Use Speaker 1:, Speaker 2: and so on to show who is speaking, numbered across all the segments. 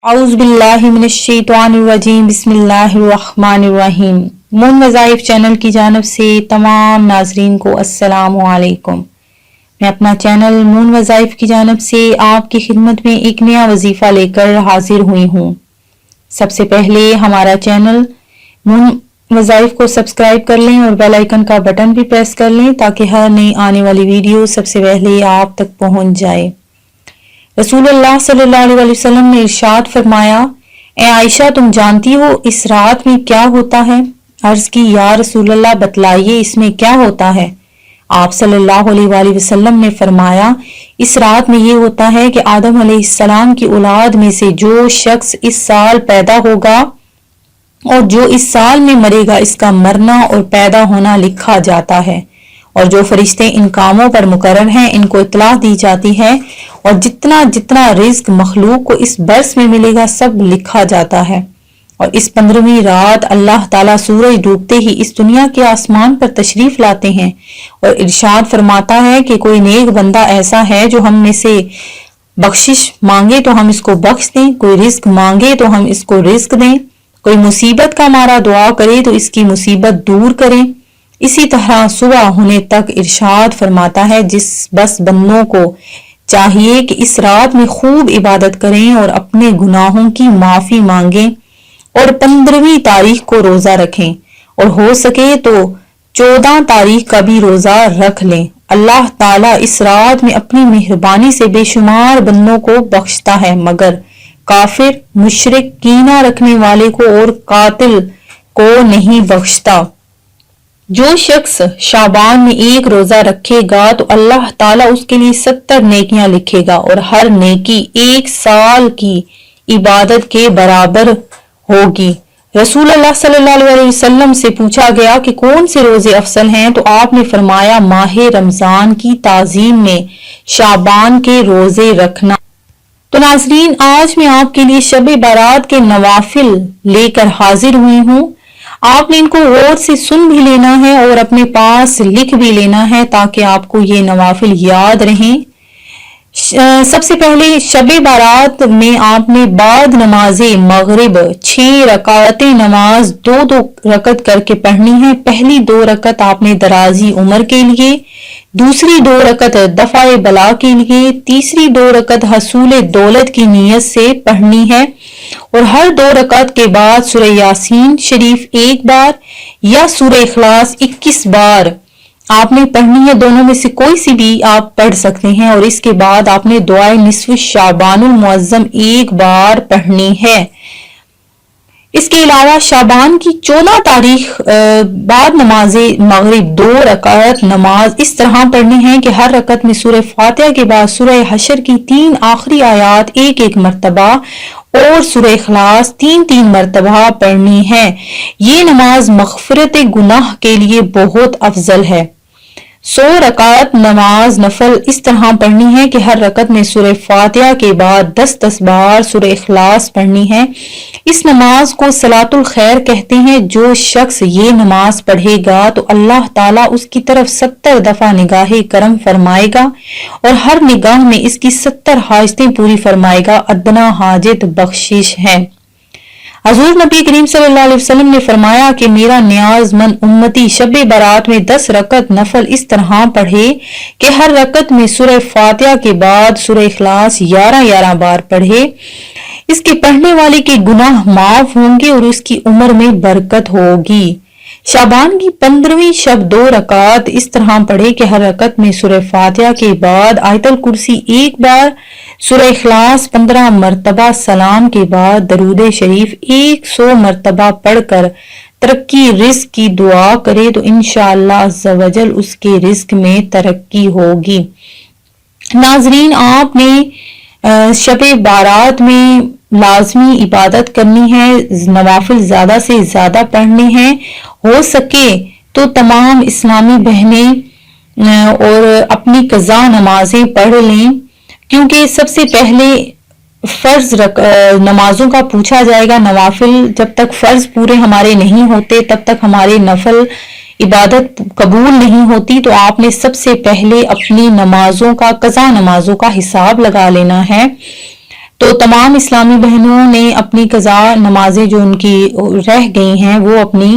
Speaker 1: اعوذ باللہ من الشیطان الرجیم بسم اللہ الرحمن الرحیم۔ مون وظائف چینل کی جانب سے تمام ناظرین کو السلام علیکم۔ میں اپنا چینل مون وظائف کی جانب سے آپ کی خدمت میں ایک نیا وظیفہ لے کر حاضر ہوئی ہوں۔ سب سے پہلے ہمارا چینل مون وظائف کو سبسکرائب کر لیں اور بیل آئیکن کا بٹن بھی پریس کر لیں تاکہ ہر نئی آنے والی ویڈیو سب سے پہلے آپ تک پہنچ جائے۔ رسول اللہ صلی اللہ علیہ وسلم نے ارشاد فرمایا، اے عائشہ تم جانتی ہو اس رات میں کیا ہوتا ہے؟ عرض کی یا رسول اللہ بتلائیے اس میں کیا ہوتا ہے؟ آپ صلی اللہ علیہ وآلہ وسلم نے فرمایا اس رات میں یہ ہوتا ہے کہ آدم علیہ السلام کی اولاد میں سے جو شخص اس سال پیدا ہوگا اور جو اس سال میں مرے گا اس کا مرنا اور پیدا ہونا لکھا جاتا ہے، اور جو فرشتے ان کاموں پر مقرر ہیں ان کو اطلاع دی جاتی ہے، اور جتنا جتنا رزق مخلوق کو اس برس میں ملے گا سب لکھا جاتا ہے۔ اور اس 15ویں رات اللہ تعالیٰ سورج ڈوبتے ہی اس دنیا کے آسمان پر تشریف لاتے ہیں اور ارشاد فرماتا ہے کہ کوئی نیک بندہ ایسا ہے جو ہم میں سے بخشش مانگے تو ہم اس کو بخش دیں، کوئی رزق مانگے تو ہم اس کو رزق دیں، کوئی مصیبت کا مارا دعا کرے تو اس کی مصیبت دور کریں۔ اسی طرح صبح ہونے تک ارشاد فرماتا ہے جس بس بندوں کو چاہیے کہ اس رات میں خوب عبادت کریں اور اپنے گناہوں کی معافی مانگیں اور 15ویں تاریخ کو روزہ رکھیں، اور ہو سکے تو 14 تاریخ کا بھی روزہ رکھ لیں۔ اللہ تعالیٰ اس رات میں اپنی مہربانی سے بے شمار بندوں کو بخشتا ہے، مگر کافر، مشرک، کینہ رکھنے والے کو اور قاتل کو نہیں بخشتا۔ جو شخص شعبان میں ایک روزہ رکھے گا تو اللہ تعالیٰ اس کے لیے 70 نیکیاں لکھے گا اور ہر نیکی 1 سال کی عبادت کے برابر ہوگی۔ رسول اللہ صلی اللہ علیہ وسلم سے پوچھا گیا کہ کون سے روزے افضل ہیں تو آپ نے فرمایا ماہ رمضان کی تعظیم میں شعبان کے روزے رکھنا۔ تو ناظرین آج میں آپ کے لیے شب برات کے نوافل لے کر حاضر ہوئی ہوں۔ آپ نے ان کو غور سے سن بھی لینا ہے اور اپنے پاس لکھ بھی لینا ہے تاکہ آپ کو یہ نوافل یاد رہیں۔ سب سے پہلے شب برات میں آپ نے بعد نماز مغرب 6 رکعتیں نماز 2 رکعت کر کے پڑھنی ہے۔ پہلی 2 رکعت آپ نے درازی عمر کے لیے، دوسری 2 رکعت دفع بلا کے لیے، تیسری 2 رکعت حصول دولت کی نیت سے پڑھنی ہے، اور ہر 2 رکعت کے بعد سورہ یاسین شریف 1 بار یا سورہ اخلاص 21 بار آپ نے پڑھنی ہے۔ دونوں میں سے کوئی سی بھی آپ پڑھ سکتے ہیں، اور اس کے بعد آپ نے دعائے نصف شعبان المعظم 1 بار پڑھنی ہے۔ اس کے علاوہ شعبان کی 14 تاریخ بعد نماز مغرب 2 رکعت نماز اس طرح پڑھنی ہے کہ ہر رکعت میں سورہ فاتحہ کے بعد سورہ حشر کی 3 آخری آیات 1 مرتبہ اور سورہ اخلاص 3 مرتبہ پڑھنی ہے۔ یہ نماز مغفرت گناہ کے لیے بہت افضل ہے۔ 100 رکعت نماز نفل اس طرح پڑھنی ہے کہ ہر رکعت میں سورہ فاتحہ کے بعد 10 بار سورہ اخلاص پڑھنی ہے۔ اس نماز کو صلاۃ الخیر کہتے ہیں۔ جو شخص یہ نماز پڑھے گا تو اللہ تعالیٰ اس کی طرف 70 دفعہ نگاہ کرم فرمائے گا اور ہر نگاہ میں اس کی 70 حاجتیں پوری فرمائے گا۔ ادنا حاجت بخشش ہے۔ حضور نبی کریم صلی اللہ علیہ وسلم نے فرمایا کہ میرا نیاز مند امتی شب برات میں 10 رکعت نفل اس طرح پڑھے کہ ہر رکعت میں سورہ فاتحہ کے بعد سورہ اخلاص 11 بار پڑھے۔ اس کے پڑھنے والے کے گناہ معاف ہوں گے اور اس کی عمر میں برکت ہوگی۔ شعبان کی 15ویں شب 2 رکعت اس طرح پڑھے کہ ہر رکعت میں سورہ فاتحہ کے بعد آیت الکرسی 1 بار، سورہ اخلاص 15 مرتبہ، سلام کے بعد درود شریف 100 مرتبہ پڑھ کر ترقی رزق کی دعا کرے تو انشاءاللہ عز و جل اس کے رزق میں ترقی ہوگی۔ ناظرین آپ نے شب بارات میں لازمی عبادت کرنی ہے، نوافل زیادہ سے زیادہ پڑھنے ہیں۔ ہو سکے تو تمام اسلامی بہنیں اور اپنی قضا نمازیں پڑھ لیں، کیونکہ سب سے پہلے فرض نمازوں کا پوچھا جائے گا۔ نوافل جب تک فرض پورے ہمارے نہیں ہوتے تب تک ہمارے نفل عبادت قبول نہیں ہوتی، تو آپ نے سب سے پہلے اپنی نمازوں کا، قضا نمازوں کا حساب لگا لینا ہے۔ تو تمام اسلامی بہنوں نے اپنی قضا نمازیں جو ان کی رہ گئی ہیں وہ اپنی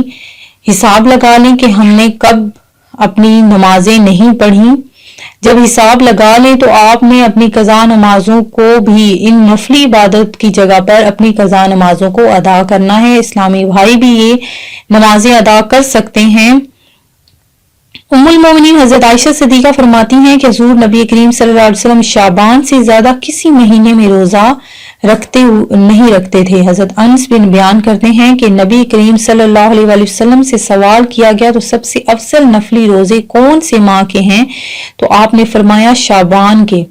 Speaker 1: حساب لگا لیں کہ ہم نے کب اپنی نمازیں نہیں پڑھی. جب حساب لگا لیں تو آپ نے اپنی قضا نمازوں کو بھی ان نفلی عبادت کی جگہ پر اپنی قضا نمازوں کو ادا کرنا ہے. اسلامی بھائی بھی یہ نمازیں ادا کر سکتے ہیں. ام المومنین حضرت عائشہ صدیقہ فرماتی ہیں کہ حضور نبی کریم صلی اللہ علیہ وسلم شعبان سے زیادہ کسی مہینے میں روزہ نہیں رکھتے تھے. حضرت انس بن بیان کرتے ہیں کہ نبی کریم صلی اللہ علیہ وسلم سے سوال کیا گیا تو سب سے افضل نفلی روزے کون سے ماہ کے ہیں؟ تو آپ نے فرمایا شعبان کے.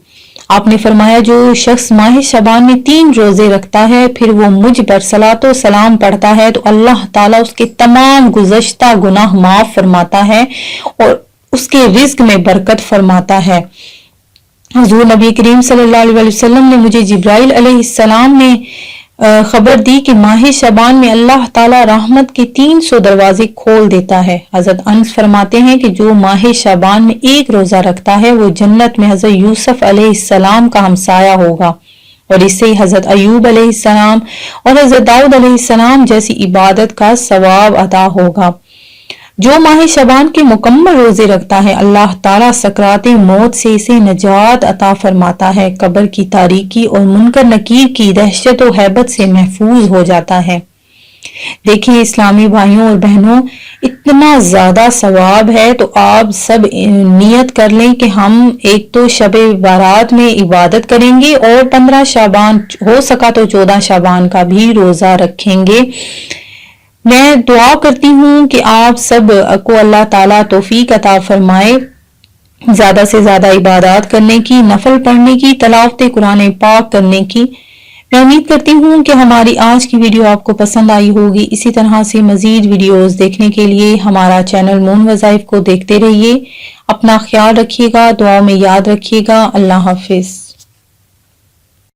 Speaker 1: آپ نے فرمایا جو شخص ماہ شعبان میں 3 روزے رکھتا ہے پھر وہ مجھ پر صلاۃ و سلام پڑھتا ہے تو اللہ تعالیٰ اس کے تمام گزشتہ گناہ معاف فرماتا ہے اور اس کے رزق میں برکت فرماتا ہے. حضور نبی کریم صلی اللہ علیہ وسلم نے مجھے جبرائیل علیہ السلام نے خبر دی کہ ماہ شعبان میں اللہ تعالیٰ رحمت کے 300 دروازے کھول دیتا ہے. حضرت انس فرماتے ہیں کہ جو ماہ شعبان میں 1 روزہ رکھتا ہے وہ جنت میں حضرت یوسف علیہ السلام کا ہمسایہ ہوگا اور اس سے حضرت ایوب علیہ السلام اور حضرت داؤد علیہ السلام جیسی عبادت کا ثواب عطا ہوگا. جو ماہ شعبان کے مکمل روزے رکھتا ہے اللہ تعالیٰ سکرات موت سے اسے نجات عطا فرماتا ہے. قبر کی تاریکی اور منکر نکیر کی دہشت و ہیبت سے محفوظ ہو جاتا ہے. دیکھیں اسلامی بھائیوں اور بہنوں اتنا زیادہ ثواب ہے تو آپ سب نیت کر لیں کہ ہم ایک تو شب بارات میں عبادت کریں گے اور 15 شعبان ہو سکا تو 14 شعبان کا بھی روزہ رکھیں گے. میں دعا کرتی ہوں کہ آپ سب کو اللہ تعالیٰ توفیق عطا فرمائے زیادہ سے زیادہ عبادات کرنے کی، نفل پڑھنے کی، تلاوت قرآن پاک کرنے کی. میں امید کرتی ہوں کہ ہماری آج کی ویڈیو آپ کو پسند آئی ہوگی. اسی طرح سے مزید ویڈیوز دیکھنے کے لیے ہمارا چینل مون وظائف کو دیکھتے رہیے. اپنا خیال رکھیے گا، دعاؤں میں یاد رکھیے گا. اللہ حافظ.